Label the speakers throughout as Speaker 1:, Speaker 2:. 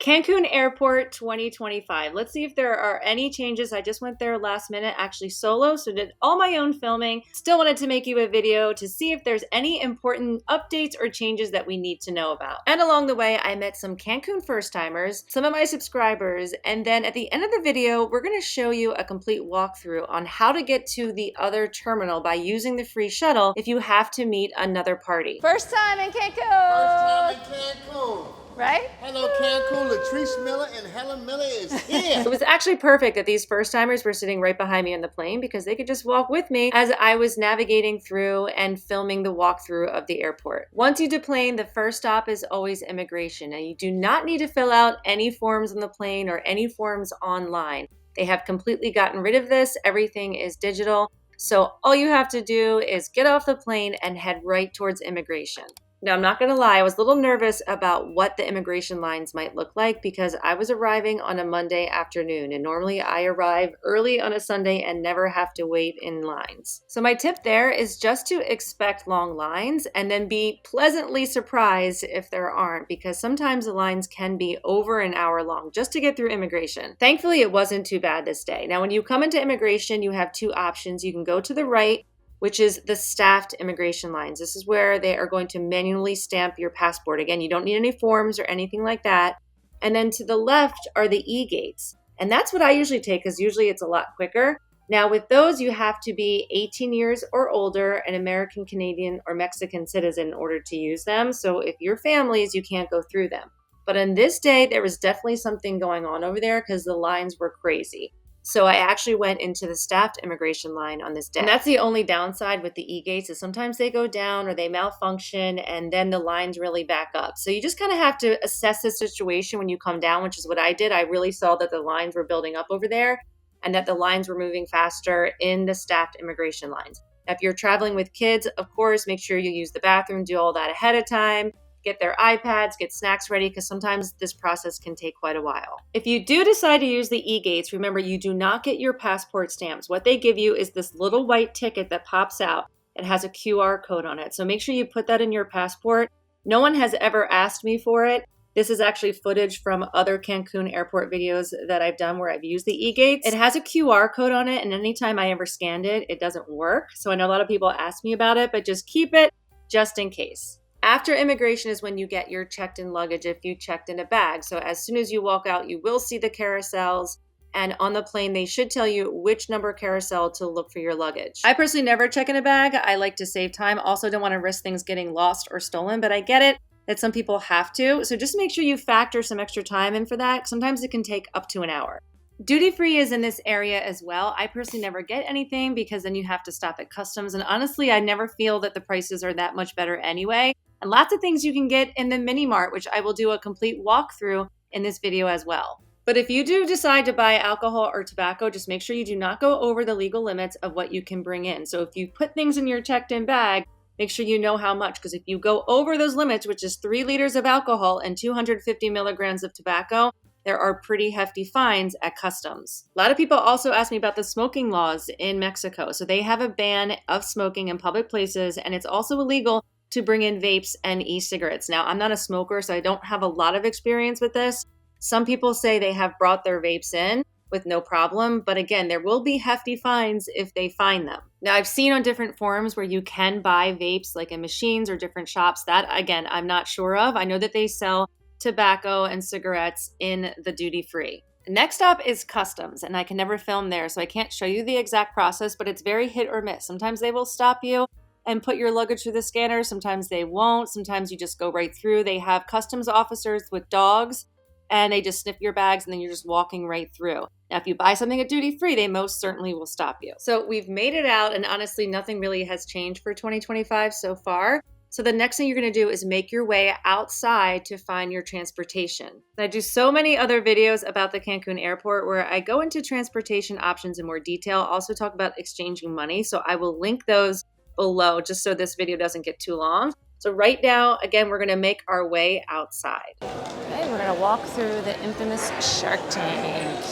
Speaker 1: Cancun Airport 2025. Let's see if there are any changes. I just went there last minute, actually solo, so did all my own filming. Still wanted to make you a video to see if there's any important updates or changes that we need to know about. And along the way, I met some Cancun first-timers, some of my subscribers, and then at the end of the video, we're gonna show you a complete walkthrough on how to get to the other terminal by using the free shuttle if you have to meet another party.
Speaker 2: First time in Cancun!
Speaker 3: First time in Cancun.
Speaker 2: Right?
Speaker 3: Hello, Cancun. Latrice Miller and Helen Miller is here.
Speaker 1: It was actually perfect that these first timers were sitting right behind me on the plane because they could just walk with me as I was navigating through and filming the walkthrough of the airport. Once you deplane, the first stop is always immigration, and you do not need to fill out any forms on the plane or any forms online. They have completely gotten rid of this. Everything is digital. So all you have to do is get off the plane and head right towards immigration. Now, I'm not going to lie, I was a little nervous about what the immigration lines might look like because I was arriving on a Monday afternoon, and normally I arrive early on a Sunday and never have to wait in lines. So my tip there is just to expect long lines and then be pleasantly surprised if there aren't, because sometimes the lines can be over an hour long just to get through immigration. Thankfully, it wasn't too bad this day. Now, when you come into immigration, you have two options. You can go to the right, which is the staffed immigration lines. This is where they are going to manually stamp your passport. Again, you don't need any forms or anything like that. And then to the left are the e-gates. And that's what I usually take because usually it's a lot quicker. Now with those, you have to be 18 years or older, an American, Canadian, or Mexican citizen in order to use them. So if you're families, you can't go through them. But on this day, there was definitely something going on over there because the lines were crazy. So I actually went into the staffed immigration line on this day. And that's the only downside with the e-gates is sometimes they go down or they malfunction and then the lines really back up. So you just kind of have to assess the situation when you come down, which is what I did. I really saw that the lines were building up over there and that the lines were moving faster in the staffed immigration lines. Now, if you're traveling with kids, of course, make sure you use the bathroom, do all that ahead of time. Get their iPads, get snacks ready, because sometimes this process can take quite a while. If you do decide to use the e-gates, remember you do not get your passport stamps. What they give you is this little white ticket that pops out. It has a QR code on it. So make sure you put that in your passport. No one has ever asked me for it. This is actually footage from other Cancun Airport videos that I've done where I've used the e-gates. It has a QR code on it, and anytime I ever scanned it, it doesn't work. So I know a lot of people ask me about it, but just keep it just in case. After immigration is when you get your checked-in luggage if you checked in a bag. So as soon as you walk out, you will see the carousels. And on the plane, they should tell you which number carousel to look for your luggage. I personally never check in a bag. I like to save time. Also don't want to risk things getting lost or stolen, but I get it that some people have to. So just make sure you factor some extra time in for that. Sometimes it can take up to an hour. Duty free is in this area as well. I personally never get anything because then you have to stop at customs. And honestly, I never feel that the prices are that much better anyway. And lots of things you can get in the mini mart, which I will do a complete walkthrough in this video as well. But if you do decide to buy alcohol or tobacco, just make sure you do not go over the legal limits of what you can bring in. So if you put things in your checked-in bag, make sure you know how much, because if you go over those limits, which is 3 liters of alcohol and 250 milligrams of tobacco, there are pretty hefty fines at customs. A lot of people also ask me about the smoking laws in Mexico. So they have a ban of smoking in public places, and it's also illegal to bring in vapes and e-cigarettes. Now, I'm not a smoker, so I don't have a lot of experience with this. Some people say they have brought their vapes in with no problem, but again, there will be hefty fines if they find them. Now, I've seen on different forums where you can buy vapes like in machines or different shops. That, again, I'm not sure of. I know that they sell tobacco and cigarettes in the duty-free. Next up is customs, and I can never film there, so I can't show you the exact process, but it's very hit or miss. Sometimes they will stop you and put your luggage through the scanner. Sometimes they won't. Sometimes you just go right through. They have customs officers with dogs, and they just sniff your bags, and then you're just walking right through. Now, if you buy something at duty free, they most certainly will stop you. So we've made it out, and honestly, nothing really has changed for 2025 so far. So the next thing you're going to do is make your way outside to find your transportation. I do so many other videos about the Cancun Airport where I go into transportation options in more detail, also talk about exchanging money. So I will link those below just so this video doesn't get too long. So right now, again, we're going to make our way outside.
Speaker 2: Okay, we're going to walk through the infamous Shark Tank.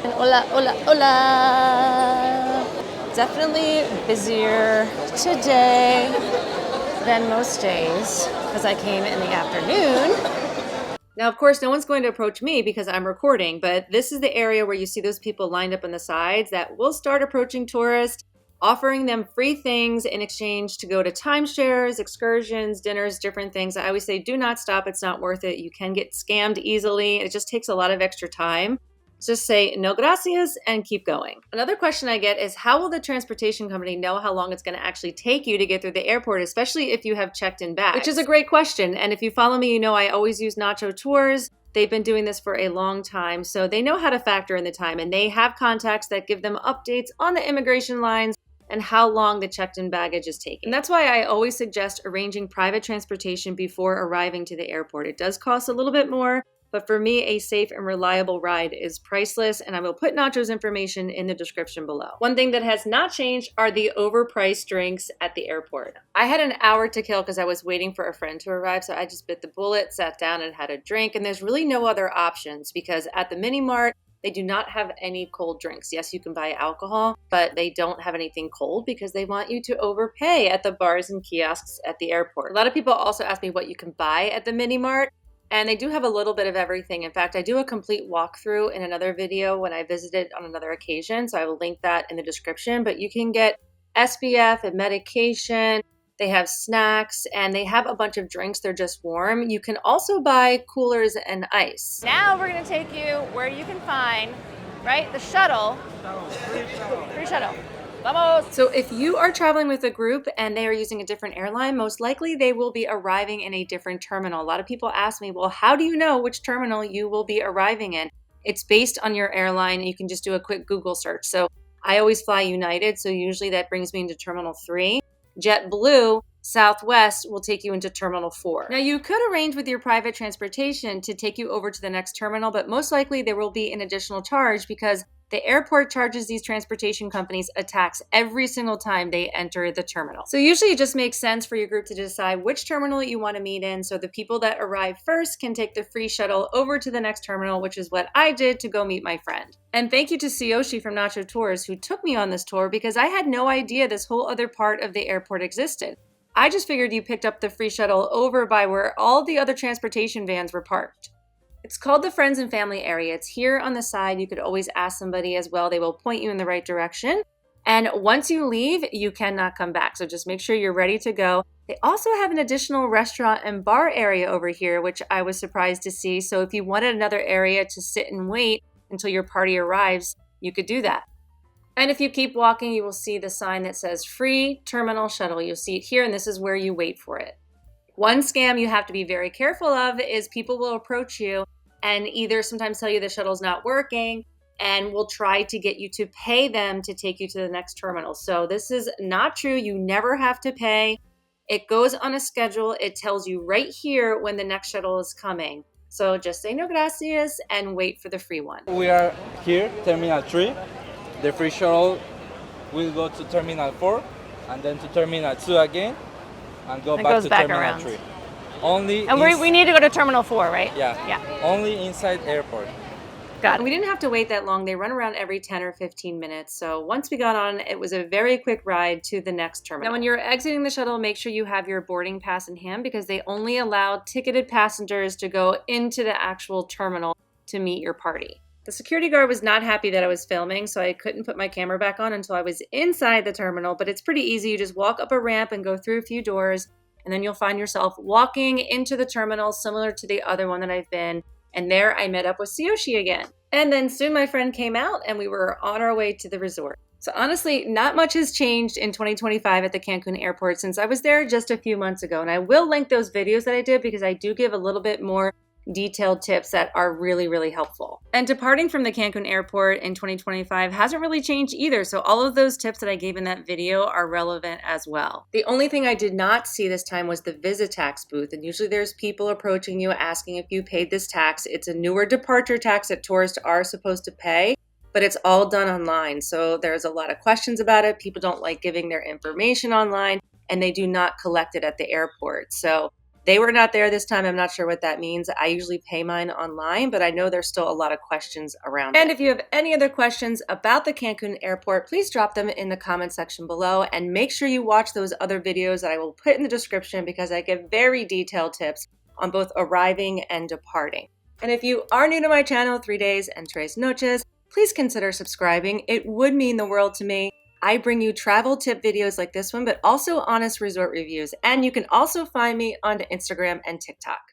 Speaker 2: And hola, hola, hola. Definitely busier today than most days because I came in the afternoon.
Speaker 1: Now, of course, no one's going to approach me because I'm recording, but this is the area where you see those people lined up on the sides that will start approaching tourists, offering them free things in exchange to go to timeshares, excursions, dinners, different things. I always say, do not stop. It's not worth it. You can get scammed easily. It just takes a lot of extra time. Just say no gracias and keep going. Another question I get is, how will the transportation company know how long it's going to actually take you to get through the airport, especially if you have checked in bags? Which is a great question. And if you follow me, you know I always use Nacho Tours. They've been doing this for a long time, so they know how to factor in the time, and they have contacts that give them updates on the immigration lines and how long the checked-in baggage is taking. And that's why I always suggest arranging private transportation before arriving to the airport. It does cost a little bit more, but for me, a safe and reliable ride is priceless, and I will put Nacho's information in the description below. One thing that has not changed are the overpriced drinks at the airport. I had an hour to kill because I was waiting for a friend to arrive, so I just bit the bullet, sat down, and had a drink, and there's really no other options because at the mini mart, they do not have any cold drinks. Yes, you can buy alcohol, but they don't have anything cold because they want you to overpay at the bars and kiosks at the airport. A lot of people also ask me what you can buy at the mini mart. And they do have a little bit of everything. In fact, I do a complete walkthrough in another video when I visited on another occasion. So I will link that in the description. But you can get SPF and medication. They have snacks and they have a bunch of drinks. They're just warm. You can also buy coolers and ice.
Speaker 2: Now we're going to take you where you can find, right, the shuttle. Free shuttle. Vamos.
Speaker 1: So if you are traveling with a group and they are using a different airline, most likely they will be arriving in a different terminal. A lot of people ask me, well, how do you know which terminal you will be arriving in? It's based on your airline. You can just do a quick Google search. So I always fly United, so usually that brings me into Terminal 3. JetBlue, Southwest will take you into Terminal 4. Now you could arrange with your private transportation to take you over to the next terminal, but most likely there will be an additional charge because the airport charges these transportation companies a tax every single time they enter the terminal. So usually it just makes sense for your group to decide which terminal you want to meet in, so the people that arrive first can take the free shuttle over to the next terminal, which is what I did to go meet my friend. And thank you to Tsuyoshi from Nacho Tours who took me on this tour because I had no idea this whole other part of the airport existed. I just figured you picked up the free shuttle over by where all the other transportation vans were parked. It's called the Friends and Family area. It's here on the side. You could always ask somebody as well. They will point you in the right direction. And once you leave, you cannot come back. So just make sure you're ready to go. They also have an additional restaurant and bar area over here, which I was surprised to see. So if you wanted another area to sit and wait until your party arrives, you could do that. And if you keep walking, you will see the sign that says free terminal shuttle. You'll see it here, and this is where you wait for it. One scam you have to be very careful of is people will approach you and either sometimes tell you the shuttle's not working and will try to get you to pay them to take you to the next terminal. So this is not true. You never have to pay. It goes on a schedule. It tells you right here when the next shuttle is coming. So just say no gracias and wait for the free one.
Speaker 4: We are here, Terminal 3. The free shuttle will go to Terminal 4 and then to Terminal 2 again and go back to Terminal
Speaker 2: around.
Speaker 4: 3. Only
Speaker 2: And we need to go to Terminal 4, right?
Speaker 4: Yeah. Only inside airport.
Speaker 2: Got it.
Speaker 1: We didn't have to wait that long. They run around every 10 or 15 minutes. So once we got on, it was a very quick ride to the next terminal. Now, when you're exiting the shuttle, make sure you have your boarding pass in hand because they only allow ticketed passengers to go into the actual terminal to meet your party. The security guard was not happy that I was filming, so I couldn't put my camera back on until I was inside the terminal, but it's pretty easy. You just walk up a ramp and go through a few doors, and then you'll find yourself walking into the terminal similar to the other one that I've been. And there I met up with Tsuyoshi again. And then soon my friend came out and we were on our way to the resort. So honestly, not much has changed in 2025 at the Cancun Airport since I was there just a few months ago. And I will link those videos that I did because I do give a little bit more detailed tips that are really, really helpful. And departing from the Cancun Airport in 2025 hasn't really changed either. So all of those tips that I gave in that video are relevant as well. The only thing I did not see this time was the visit tax booth. And usually there's people approaching you asking if you paid this tax. It's a newer departure tax that tourists are supposed to pay, but it's all done online. So there's a lot of questions about it. People don't like giving their information online and they do not collect it at the airport. So they were not there this time. I'm not sure what that means. I usually pay mine online, but I know there's still a lot of questions around it. And if you have any other questions about the Cancun Airport, please drop them in the comment section below and make sure you watch those other videos that I will put in the description because I give very detailed tips on both arriving and departing. And if you are new to my channel, 3 Days and Tres Noches, please consider subscribing. It would mean the world to me. I bring you travel tip videos like this one, but also honest resort reviews. And you can also find me on Instagram and TikTok.